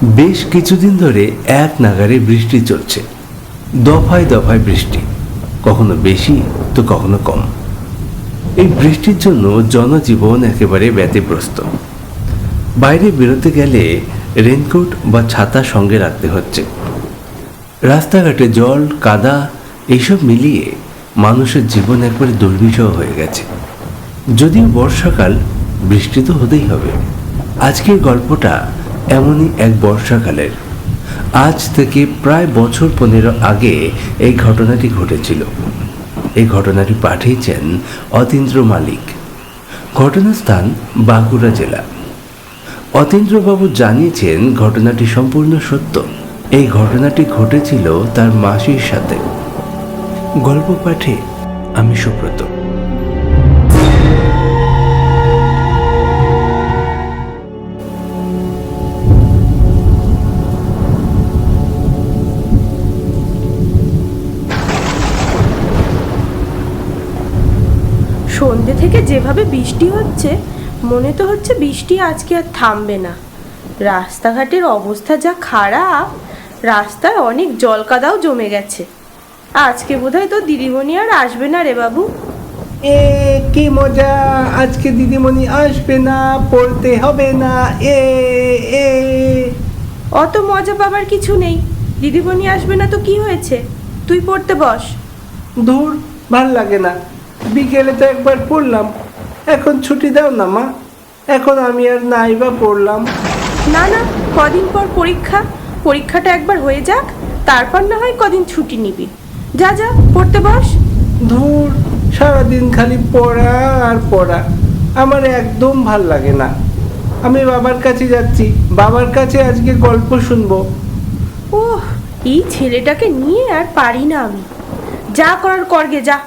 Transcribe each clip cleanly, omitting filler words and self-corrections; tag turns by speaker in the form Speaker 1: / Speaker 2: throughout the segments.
Speaker 1: বেশ কিছুদিন ধরে এক নাগারে বৃষ্টি চলছে। দফায় দফায় বৃষ্টি, কখনো বেশি তো কখনো কম। এই বৃষ্টির জন্য জনজীবন একেবারে ব্যতিগ্রস্ত। বাইরে বেরোতে গেলে রেনকোট বা ছাতা সঙ্গে রাখতে হচ্ছে। রাস্তাঘাটে জল, কাদা এইসব মিলিয়ে মানুষের জীবন একবারে দুর্বিষহ হয়ে গেছে। যদিও বর্ষাকাল, বৃষ্টি তো হতেই হবে। আজকের গল্পটা এমনই এক বর্ষাকালের। আজ থেকে প্রায় বছর 15 আগে এই ঘটনাটি ঘটেছিল। এই ঘটনাটি পাঠিয়েছেন অতীন্দ্র মালিক। ঘটনাস্থান বাঁকুড়া জেলা। অতীন্দ্রবাবু জানিয়েছেন ঘটনাটি সম্পূর্ণ সত্য। এই ঘটনাটি ঘটেছিল তার মাসির সাথে। গল্প পাঠে আমি সুব্রত।
Speaker 2: সন্ধ্যে থেকে যেভাবে বৃষ্টি হচ্ছে, মনে তো হচ্ছে বৃষ্টি আজকে আর থামবে না। রাস্তাঘাটের অবস্থা যা খারাপ, রাস্তায় অনেক জল কাদাও জমে গেছে। আজকে বোধহয় তো দিদিমণি আর আসবে না রে বাবু।
Speaker 3: এ কি মজা, আজকে দিদিমণি আসবে না, পড়তে হবে না। এ এ
Speaker 2: অত মজা পাবার কিছু নেই। দিদিমণি আসবে না তো কি হয়েছে, তুই পড়তে বস।
Speaker 3: দূর, ভাল লাগে না। বিকেলে তো একবার পড়লাম, এখন ছুটি দাও না মা। এখন আমি আর নাই বা পড়লাম।
Speaker 2: না না, কদিন পর পরীক্ষা, পরীক্ষাটা একবার হয়ে যাক, তারপর না হয় কদিন ছুটি নিবি। যা যা, পড়তে বস।
Speaker 3: ধুর, সারাদিন খালি পড়া আর পড়া, আমার একদম ভাল লাগে না। আমি বাবার কাছে যাচ্ছি, বাবার কাছে আজকে গল্প শুনবো।
Speaker 2: ওহ, এই ছেলেটাকে নিয়ে আর পারি না আমি। যা করার করগে যা,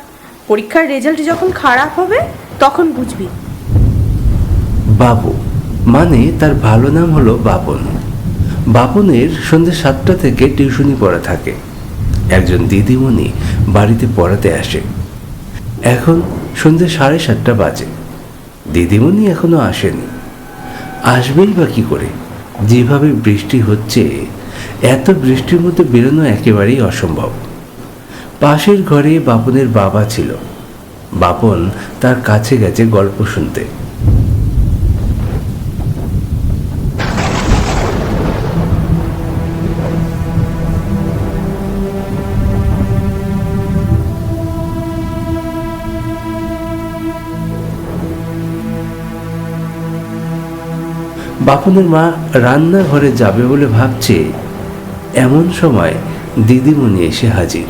Speaker 2: পরীক্ষার রেজাল্ট যখন খারাপ হবে তখন বুঝবি।
Speaker 1: বাবু মানে তার ভালো নাম হলো বাপন। বাপনের সন্ধ্যে 7টা থেকে টিউশনি পড়া থাকে। একজন দিদিমণি বাড়িতে পড়াতে আসে। এখন সন্ধ্যে 7:30 বাজে। দিদিমণি এখনো আসেনি। আসবেই বা কি করে? যেভাবে বৃষ্টি হচ্ছে, এত বৃষ্টির মধ্যে বেরোনো একেবারেই অসম্ভব। পাশের ঘরে বাপনের বাবা ছিল। বাপন তার কাছে গেছে গল্প শুনতে। বাপনের মা রান্নাঘরে যাবে বলে ভাবছে, এমন সময় দিদিমণি এসে হাজির।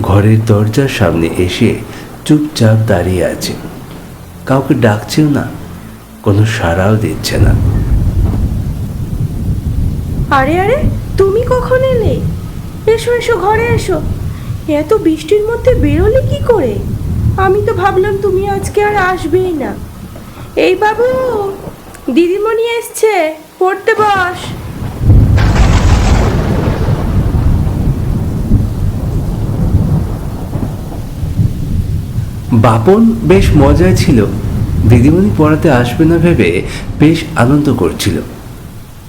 Speaker 1: ঘরের দরজার সামনে এসে চুপচাপ দাঁড়িয়ে আছে। কাউকে ডাকছেও না, কোনো সাড়াও দিচ্ছে না।
Speaker 2: আরে আরে, তুমি কখন এলে? এসো এসো, ঘরে এসো। এত বৃষ্টির মধ্যে বেরোলে কি করে? আমি তো ভাবলাম তুমি আজকে আর আসবেই না। এই বাবু, দিদিমণি এসছে, পড়তে বস।
Speaker 1: বাপন বেশ মজায় ছিল। দিদিমণি পড়াতে আসবে না ভেবে বেশ আনন্দ করছিল।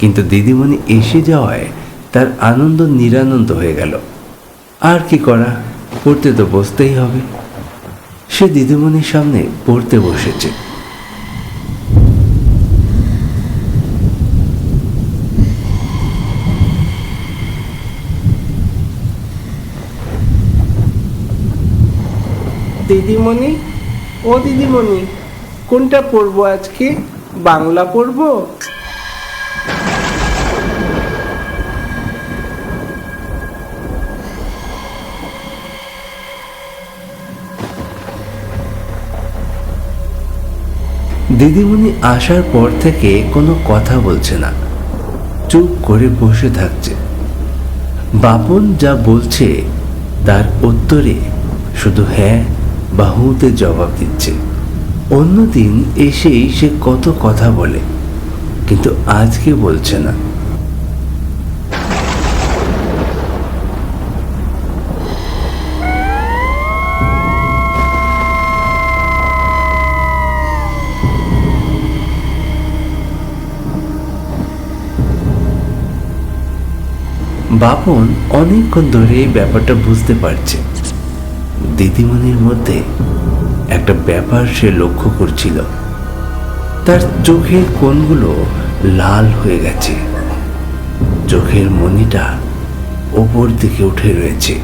Speaker 1: কিন্তু দিদিমণি এসে যাওয়ায় তার আনন্দ নিরানন্দ হয়ে গেল। আর কি করা, পড়তে তো বসতেই হবে। সে দিদিমণির সামনে পড়তে বসেছে।
Speaker 3: দিদিমণি, ও দিদিমণি, কোনটা পড়বো আজকে? বাংলা পড়বো?
Speaker 1: দিদিমণি আসার পর থেকে কোনো কথা বলছে না, চুপ করে বসে থাকছে। বাপন যা বলছে তার উত্তরে শুধু হ্যাঁ বা হুঁতে জবাব দিচ্ছে। অন্যদিন এসেই সে কত কথা বলে, কিন্তু আজকে বলছে না। বাপন অনেকক্ষণ ধরে এই ব্যাপারটা বুঝতে পারছে। দিদিমণির মধ্যে একটা ব্যাপার সে লক্ষ্য করছিল। তার চোখের কোণগুলো লাল হয়ে গেছে, চোখের মণিটা ওপর দিকে উঠে রয়েছে।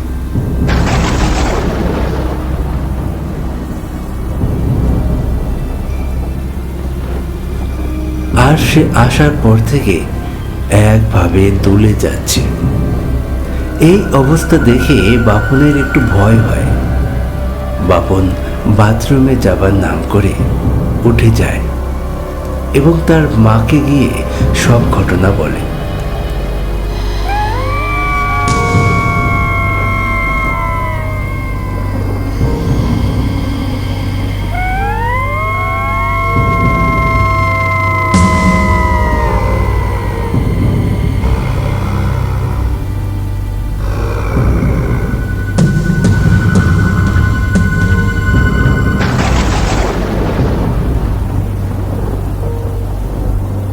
Speaker 1: আর সে আসার পর থেকে একভাবে দুলে যাচ্ছে। এই অবস্থা দেখে বাপনের একটু ভয় হয়। বাপন বাথরুমে যাবার নাম করে উঠে যায় এবং তার মাকে গিয়ে সব ঘটনা বলে।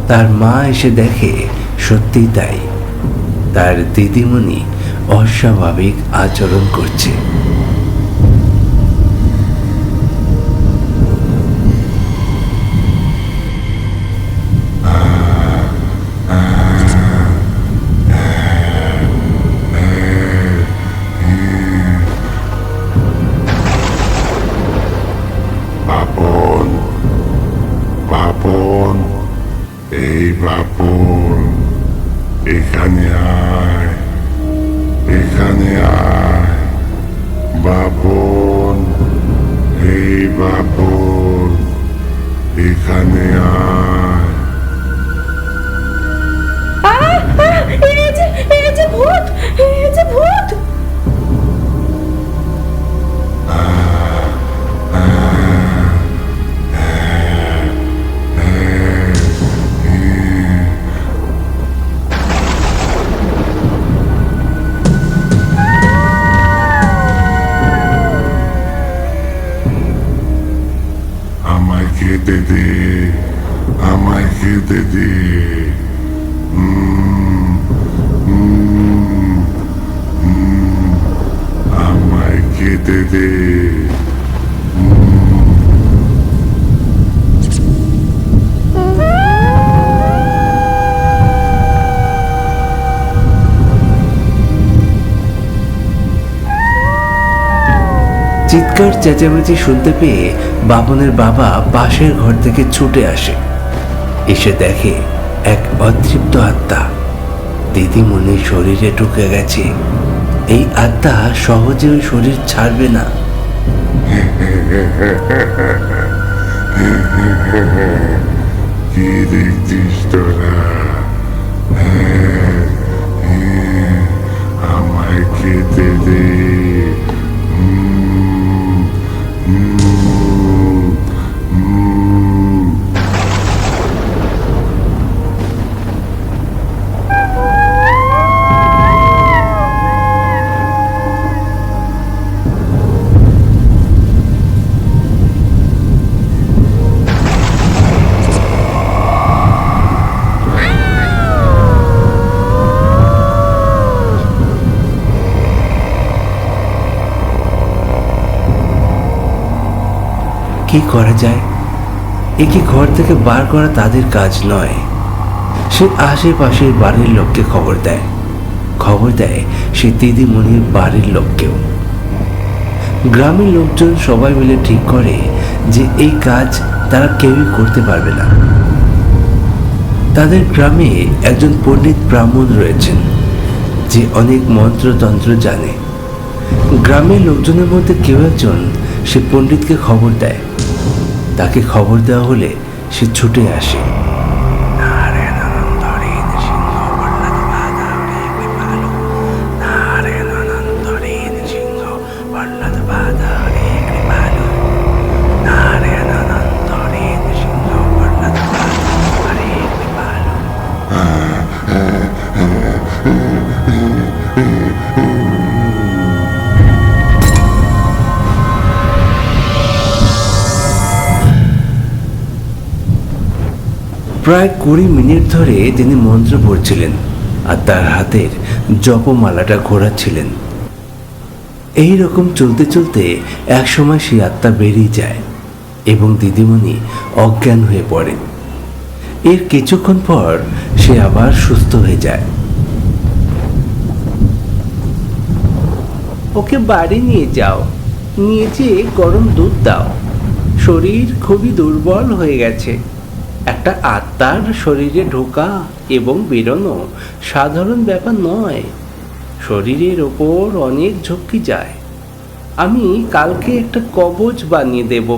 Speaker 1: তার মা এসে দেখে সত্যিই তাই, তার দিদিমণি অস্বাভাবিক আচরণ করছে।
Speaker 4: বাপন, বাপন, এই বাপন, এখানে আয়, এখানে আয়, বাপন, এই বাপন, এখানে আয়।
Speaker 2: এই যে ভূত, এই যে ভূত।
Speaker 4: আমায় খেতে দে, আমায় খেতে দে। আমায় খেতে দে।
Speaker 1: চিৎকার চেঁচামেচি শুনতে পেয়ে বাপনের বাবা পাশের ঘর থেকে ছুটে আসে। এসে দেখে এক অতৃপ্ত আত্মা দিদিমণির শরীরে ঢুকে গেছে। এই আত্মা সহজে ওই শরীর ছাড়বে না।
Speaker 4: কি দেখছিস তোরা? আমায় খেতে দে।
Speaker 1: কি করা যায়? একে ঘর থেকে বার করা তাদের কাজ নয়। সে আশেপাশের বাড়ির লোককে খবর দেয় সে দিদিমণির বাড়ির লোককেও। গ্রামের লোকজন সবাই মিলে ঠিক করে যে এই কাজ তারা কেউই করতে পারবে না। তাদের গ্রামে একজন পণ্ডিত ব্রাহ্মণ রয়েছেন যে অনেক মন্ত্রতন্ত্র জানে। গ্রামের লোকজনের মধ্যে কেউ একজন সে পণ্ডিতকে খবর দেয়। তাকে খবর দেওয়া হলে সে ছুটে আসে। প্রায় 20 মিনিট ধরে তিনি মন্ত্র পড়ছিলেন, আর তার হাতের জপমালাটা ঘোরাচ্ছিলেন। এই রকম চলতে চলতে একসময় সেই আত্মা বেরিয়ে যায় এবং দিদিমণি অজ্ঞান হয়ে পড়ে। এর কিছুক্ষণ পর সে আবার সুস্থ হয়ে যায়।
Speaker 3: ওকে বাড়ি নিয়ে যাও, নিয়ে যেয়ে গরম দুধ দাও। শরীর খুবই দুর্বল হয়ে গেছে। একটা আত্মার শরীরে ঢোকা এবং বেরোনো সাধারণ ব্যাপার নয়। শরীরের ওপর অনেক ঝক্কি যায়। আমি কালকে একটা কবচ বানিয়ে দেব।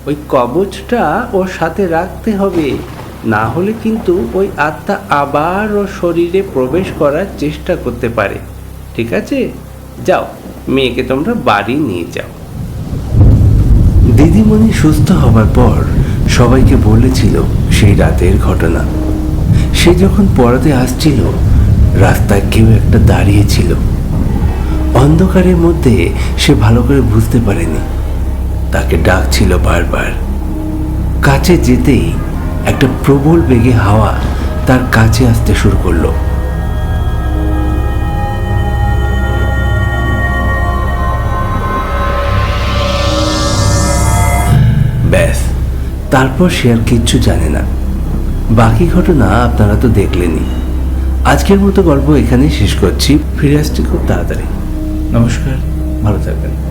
Speaker 3: ওই কবচটা ওর সাথে রাখতে হবে, না হলে কিন্তু ওই আত্মা আবার ওর শরীরে প্রবেশ করার চেষ্টা করতে পারে। ঠিক আছে, যাও, মেয়েকে তোমরা বাড়ি নিয়ে যাও।
Speaker 1: দিদিমণি সুস্থ হবার পর সবাইকে বলেছিল সেই রাতের ঘটনা। সে যখন পড়াতে আসছিল, রাস্তায় কেউ একটা দাঁড়িয়েছিল। অন্ধকারের মধ্যে সে ভালো করে বুঝতে পারেনি, তাকে ডাকছিল বারবার। কাছে যেতেই একটা প্রবল বেগে হাওয়া তার কাছে আসতে শুরু করলো। ব্যাস, তারপর সে আর কিচ্ছু জানে না। বাকি ঘটনা আপনারা তো দেখলেনই। আজকের মতো গল্প এখানেই শেষ করছি। ফিরে আসছি খুব তাড়াতাড়ি। নমস্কার, ভালো থাকবেন।